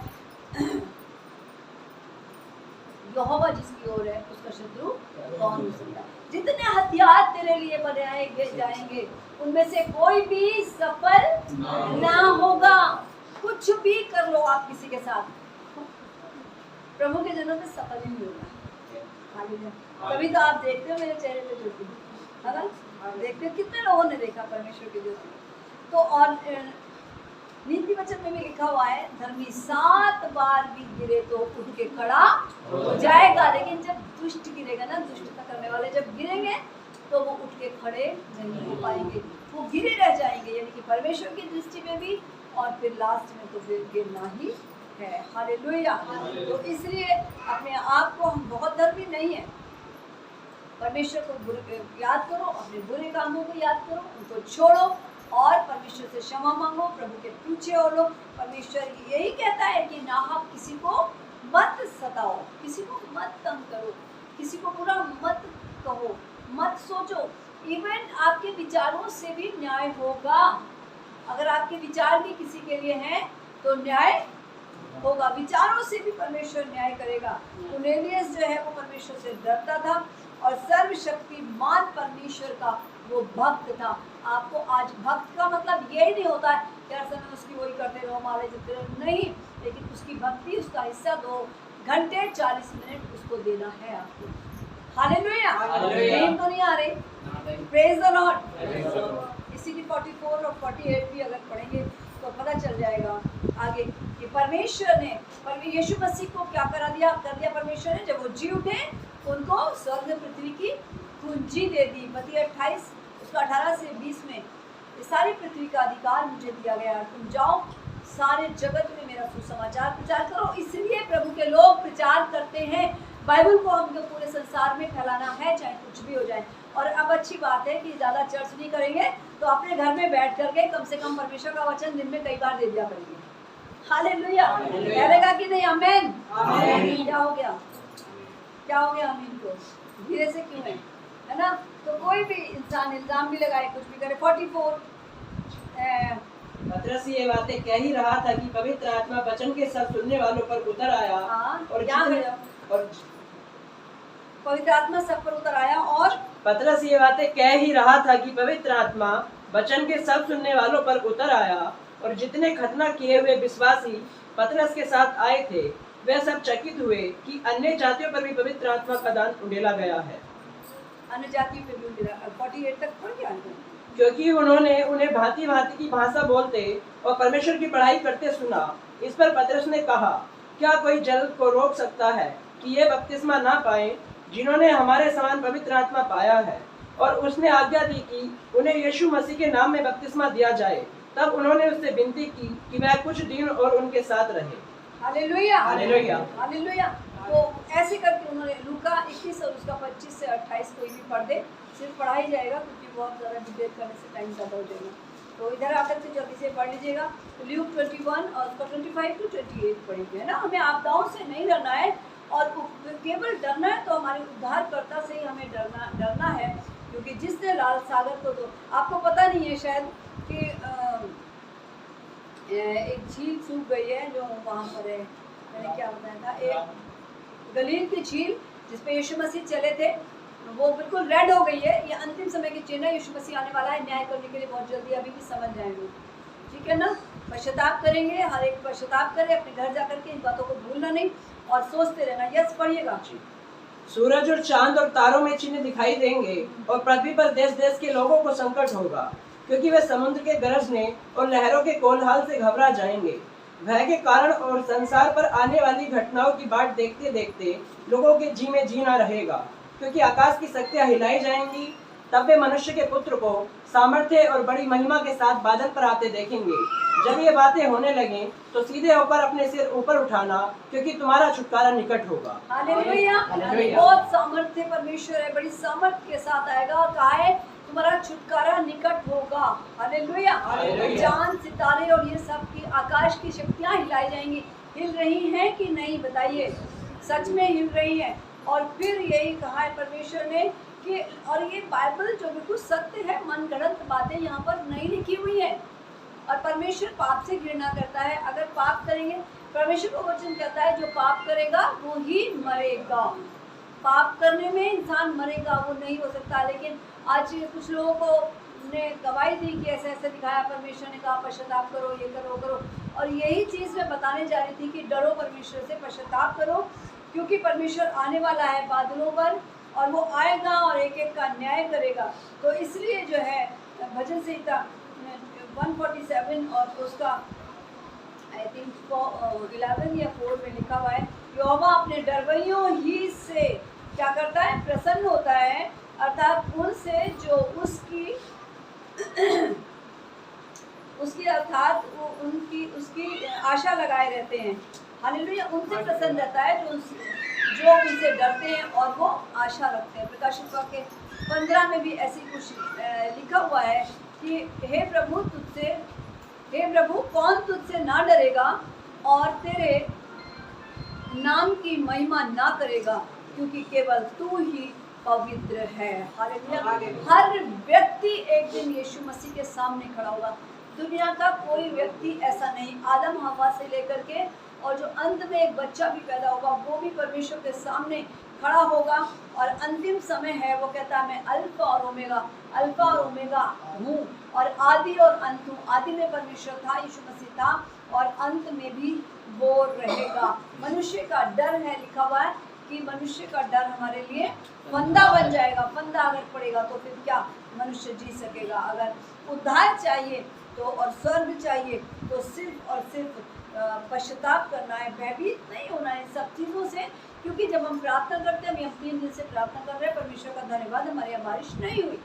यहोवा जिसकी ओर है उसका शत्रु कौन हो सकता है? जितने हथियार तेरे लिए बनाए जाएंगे उनमें से कोई भी सफल ना होगा। कुछ भी कर लो आप किसी के साथ, प्रभु के जनों में सफल ही नहीं होगा। कभी तो आप देखते हो मेरे चेहरे पे ज्योति, है ना? देखते हो कितने लोगों ने देखा परमेश्वर की ज्योति। तो और नीति वचन में भी लिखा हुआ है, धर्मी 7 बार भी गिरे तो उठ के खड़ा हो जाएगा। लेकिन जब दुष्ट गिरेगा ना, दुष्टता करने वाले जब गिरेंगे तो वो उठ के खड़े नहीं हो पाएंगे, वो गिरे रह जाएंगे। यानी कि परमेश्वर की दृष्टि में भी, और फिर लास्ट में तो फिर गिरना ही है। हालेलुया। तो इसलिए अपने आप को, हम बहुत धर्मी नहीं है। परमेश्वर को याद करो, अपने बुरे कामों को याद करो, उनको छोड़ो और परमेश्वर से क्षमा मांगो, प्रभु के पीछे हो लो। परमेश्वर यही कहता है कि नाहक किसी को मत सताओ, किसी को मत तंग करो, किसी को बुरा मत कहो, मत सोचो। इवन आपके विचारों से भी न्याय होगा। अगर आपके विचार भी किसी के लिए हैं तो न्याय होगा, विचारों से भी परमेश्वर न्याय करेगा। कुरनेलियस जो है वो परमेश्वर से डरता था और सर्वशक्तिमान परमेश्वर का वो भक्त था। आपको आज भक्त का मतलब यही नहीं होता है कि हर समय उसकी वही करते रहो, माले जपते रहो, नहीं। लेकिन उसकी भक्ति, उसका हिस्सा 2 घंटे 40 मिनट उसको देना है आपको। हालेलुया, नींद तो नहीं आ रही? Praise the Lord. इसी की 44 और 48 भी अगर पढ़ेंगे तो पता चल जाएगा आगे कि परमेश्वर ने यीशु मसीह को क्या कर दिया परमेश्वर ने। जब वो जी उठे उनको स्वर्ग पृथ्वी की कुंजी दे दी। मत्ती 28 उसका 18 से 20 में, ये सारी पृथ्वी का अधिकार मुझे दिया गया, तुम जाओ सारे जगत में मेरा सुसमाचार प्रचार करो। इसलिए प्रभु के लोग प्रचार करते हैं। बाइबल को हमको पूरे संसार में फैलाना है, चाहे कुछ भी हो जाए। और अब अच्छी बात है कि ज़्यादा चर्च नहीं करेंगे तो अपने घर में बैठ करके कम से कम परमेश्वर का वचन दिन में कई बार दे दिया करेंगे। हालेलुया, कहेगा कि नहीं? आमीन। क्या हो गया? क्या हो गया? आमीन को धीरे से क्यों है? है ना। तो कोई भी इंसान इल्जाम भी लगाए, कुछ भी करे। 44 पतरस ये बातें कह ही रहा था कि पवित्र आत्मा वचन के सब सुनने वालों पर उतर आया हाँ, और यहाँ जितने पे और पवित्र आत्मा सब पर उतर आया और पतरस ये बातें कह ही रहा था कि पवित्र आत्मा वचन के सब सुनने वालों पर उतर आया और जितने खतना किए हुए विश्वासी पतरस के साथ आए थे वे सब चकित हुए कि अन्य जातियों पर भी पवित्र आत्मा का दान उंडेला गया है। अन्य जातियों पे भी उंडेला। 48 तक पढ़ गया है। क्योंकि उन्होंने उन्हें भांति भांति की भाषा बोलते और परमेश्वर की पढ़ाई करते सुना। इस पर पतरस ने कहा, क्या कोई जल को रोक सकता है कि ये बपतिस्मा ना पाए जिन्होंने हमारे समान पवित्र आत्मा पाया है? और उसने आज्ञा दी कि उन्हें यीशु मसीह के नाम में बपतिस्मा दिया जाए। तब उन्होंने उससे विनती की कि वह कुछ दिन और उनके साथ रहे। Hallelujah, hallelujah, hallelujah. तो ऐसे करके उन्होंने लूका 21 और उसका 25 से 28 कोई भी पढ़ दे, सिर्फ पढ़ा ही जाएगा क्योंकि बहुत ज़्यादा डिबेट करने से टाइम ज़्यादा हो जाएगा। तो इधर आकर के जल्दी से पढ़ लीजिएगा। ल्यूक 21 और उसका 25 to 28 पढ़ेंगे, है ना। हमें आपदाओं से नहीं डरना है और केवल डरना है तो हमारे उद्धारकर्ता से ही हमें डरना है, क्योंकि जिसने लाल सागर को, तो आपको पता नहीं है शायद कि एक झील सूख गई है जो वहाँ पर है, मैंने क्या बताया था, एक गलील की झील जिसपे यीशु मसीह चले थे, वो बिल्कुल रेड हो गई है। ये अंतिम समय की चिन्ह है, यीशु मसीह आने वाला है न्याय करने के लिए बहुत जल्दी, अभी भी समझ जाएंगे, ठीक है ना। पश्चाताप करेंगे, हर एक पश्चाताप करे, अपने घर जाकर के इन बातों को भूलना नहीं और सोचते रहना। यस, पढ़िएगा। सूरज और चांद और तारों में चिन्ह दिखाई देंगे और पृथ्वी पर देश देश के लोगों को संकट होगा, क्योंकि वे समुद्र के गरजने और लहरों के कोलाहल से घबरा जाएंगे। भय के कारण और संसार पर आने वाली घटनाओं की बाट देखते देखते लोगों के जी में जी ना रहेगा, क्योंकि आकाश की शक्तियां हिलाई जाएंगी। तब वे मनुष्य के पुत्र को सामर्थ्य और बड़ी महिमा के साथ बादल पर आते देखेंगे। जब ये बातें होने लगे तो सीधे होकर अपने सिर ऊपर उठाना, क्योंकि तुम्हारा छुटकारा निकट होगा। हालेलुया। हालेलुया। बहुत सामर्थ्य परमेश्वर है, बड़ी सामर्थ्य के साथ आएगा और कहा है तुम्हारा छुटकारा निकट होगा। हालेलुया। चांद सितारे और ये सब की आकाश की शक्तियां हिलाई जाएंगी। हिल रही हैं कि नहीं बताइए? सच में हिल रही हैं। और फिर यही कहा है परमेश्वर ने कि, और ये बाइबल जो बिल्कुल सत्य है, मनगढ़ंत बातें यहाँ पर नहीं लिखी हुई है। और परमेश्वर पाप से घृणा करता है। अगर पाप करेंगे, परमेश्वर को वचन कहता है जो पाप करेगा वो ही मरेगा। पाप करने में इंसान मरेगा वो नहीं हो सकता। लेकिन आज कुछ लोगों को ने गवाही दी कि ऐसे ऐसे दिखाया, परमेश्वर ने कहा पश्चाताप करो, ये करो करो। और यही चीज़ मैं बताने जा रही थी कि डरो परमेश्वर से, पश्चाताप करो, क्योंकि परमेश्वर आने वाला है बादलों पर और वो आएगा और एक एक का न्याय करेगा। तो इसलिए जो है भजन संहिता 147 और उसका आई थिंक 11 या 4 में लिखा हुआ है, यहोवा अपने डरवैयों ही से क्या करता है? प्रसन्न होता है, अर्थात उनसे जो उसकी अर्थात उनकी उसकी आशा लगाए रहते हैं। हालेलुया। उनसे प्रसन्न रहता है जो उनसे डरते हैं और वो आशा रखते हैं। प्रकाशित वाक्य 15 में भी ऐसी कुछ लिखा हुआ है कि हे प्रभु कौन तुझसे ना डरेगा और तेरे नाम की महिमा ना करेगा, क्योंकि केवल तू ही पवित्र है। हालेलुया। हर व्यक्ति एक दिन यीशु मसीह के सामने खड़ा होगा। दुनिया का कोई व्यक्ति ऐसा नहीं, आदम हवा से लेकर के और जो अंत में एक बच्चा भी पैदा होगा वो भी परमेश्वर के सामने खड़ा होगा। और अंतिम समय है, वो कहता है मैं अल्फा और ओमेगा हूँ और आदि और अंत हूँ। आदि में परमेश्वर था, यीशु मसीह था, और अंत में भी वो रहेगा। मनुष्य का डर है, लिखा हुआ है कि मनुष्य का डर हमारे लिए फंदा बन जाएगा। फंदा अगर पड़ेगा तो फिर क्या मनुष्य जी सकेगा? अगर उद्धार चाहिए तो और स्वर्ग चाहिए तो सिर्फ और सिर्फ पश्चाताप करना है, भयभीत नहीं होना है सब चीज़ों से। क्योंकि जब हम प्रार्थना करते हैं, हम 3 दिन से प्रार्थना कर रहे हैं, परमेश्वर का धन्यवाद हमारे यहाँ बारिश नहीं हुई।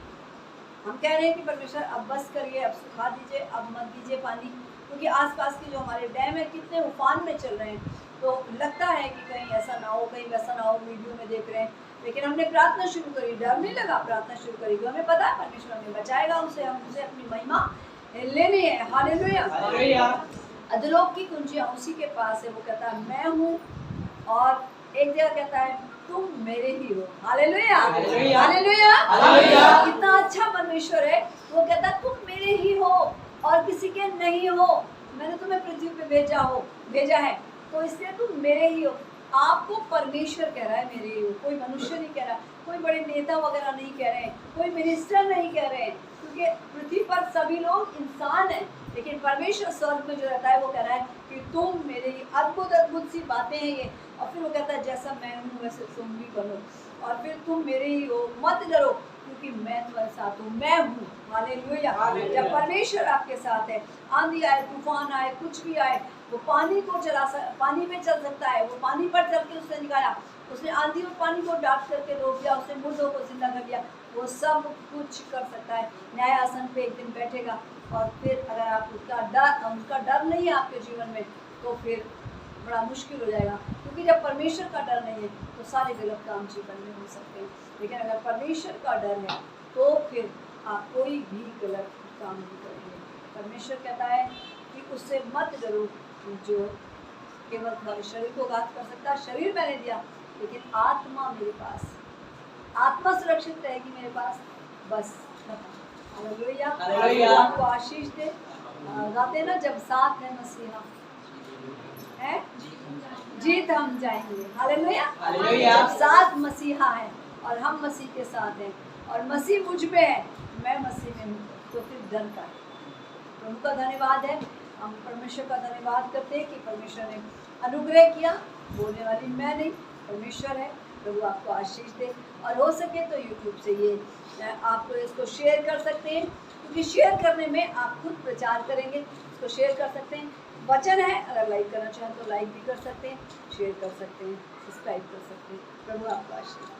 हम कह रहे हैं कि परमेश्वर अब बस करिए, अब सुखा दीजिए, अब मत दीजिए पानी, क्योंकि आसपास के जो हमारे डैम है कितने उफान में चल रहे हैं। तो लगता है कि कहीं ऐसा ना हो, कहीं वैसा ना हो, वीडियो में देख रहे हैं। लेकिन हमने प्रार्थना शुरू करी, डर नहीं लगा, प्रार्थना शुरू करी, तो हमें पता है परमेश्वर हमें बचाएगा, उसे हम उसे अपनी महिमा लेनी है। हालेलुया। अधोलोक की कुंजियाँ उसी के पास है। वो कहता है मैं हूँ, और एक जगह कहता है तुम मेरे ही हो। Hallelujah hallelujah. Hallelujah hallelujah. कितना अच्छा परमेश्वर है। वो कहता है तुम मेरे ही हो और किसी के नहीं हो। मैंने तुम्हें पृथ्वी पे भेजा है, तो इसलिए तुम मेरे ही हो। आपको परमेश्वर कह रहा है मेरे ही हो, कोई मनुष्य नहीं कह रहा, कोई बड़े नेता वगैरह नहीं कह रहे हैं, कोई मिनिस्टर नहीं कह रहे हैं, क्योंकि पृथ्वी पर सभी लोग इंसान हैं, लेकिन परमेश्वर स्वर्ग में जो रहता है वो कह रहा है कि तुम मेरे ही। अद्भुत अद्भुत सी बातें हैं ये। और फिर वो कहता है जैसा मैं हूँ वैसे तुम भी बनो, और फिर तुम मेरे ही हो, मत डरो क्योंकि मैं तुम्हारे साथ हूँ, मैं हूँ। हालेलुया। जब परमेश्वर आपके साथ है, आंधी आए, तूफान आए, कुछ भी आए, वो पानी में चल सकता है। वो पानी पर चल के उसने निकाला, उसने आंधी और पानी को डांट करके रोक दिया, उसने मुर्दों को जिंदा कर दिया। वो सब कुछ कर सकता है। न्याय आसन पे एक दिन बैठेगा, और फिर अगर आप उसका डर नहीं है आपके जीवन में, तो फिर बड़ा मुश्किल हो जाएगा, क्योंकि जब परमेश्वर का डर नहीं है तो सारे गलत काम जीवन में हो सकते हैं। लेकिन अगर परमेश्वर का डर है तो फिर आप कोई भी गलत काम नहीं करेंगे। परमेश्वर कहता है कि उससे मत डरो जो केवल तुम्हारे शरीर को घात कर सकता है। शरीर मैंने दिया, लेकिन आत्मा मेरे पास, आत्मा सुरक्षित रहेगी मेरे पास, बस। हालेलुया। हालेलुया। आपको आशीष दे। गाते ना, जब साथ है मसीहा है जीत हम जाएंगे। हालेलुया। हालेलुया। जब साथ मसीहा है और हम मसीह के साथ हैं और मसीह मुझ पे है, मैं मसीह में हूँ, तो फिर डर का है। प्रभु का धन्यवाद है, हम परमेश्वर का धन्यवाद करते हैं कि परमेश्वर ने अनुग्रह किया। बोलने वाली मैं नहीं, परमेश्वर है। प्रभु आपको आशीष दे। और हो सके तो यूट्यूब से ये आप इसको शेयर कर सकते हैं, क्योंकि शेयर करने में आप खुद प्रचार करेंगे। इसको शेयर कर सकते हैं, वचन है, अगर लाइक करना चाहें तो लाइक भी कर सकते हैं, शेयर कर सकते हैं, सब्सक्राइब कर सकते हैं। प्रभु आपको आशीष दे।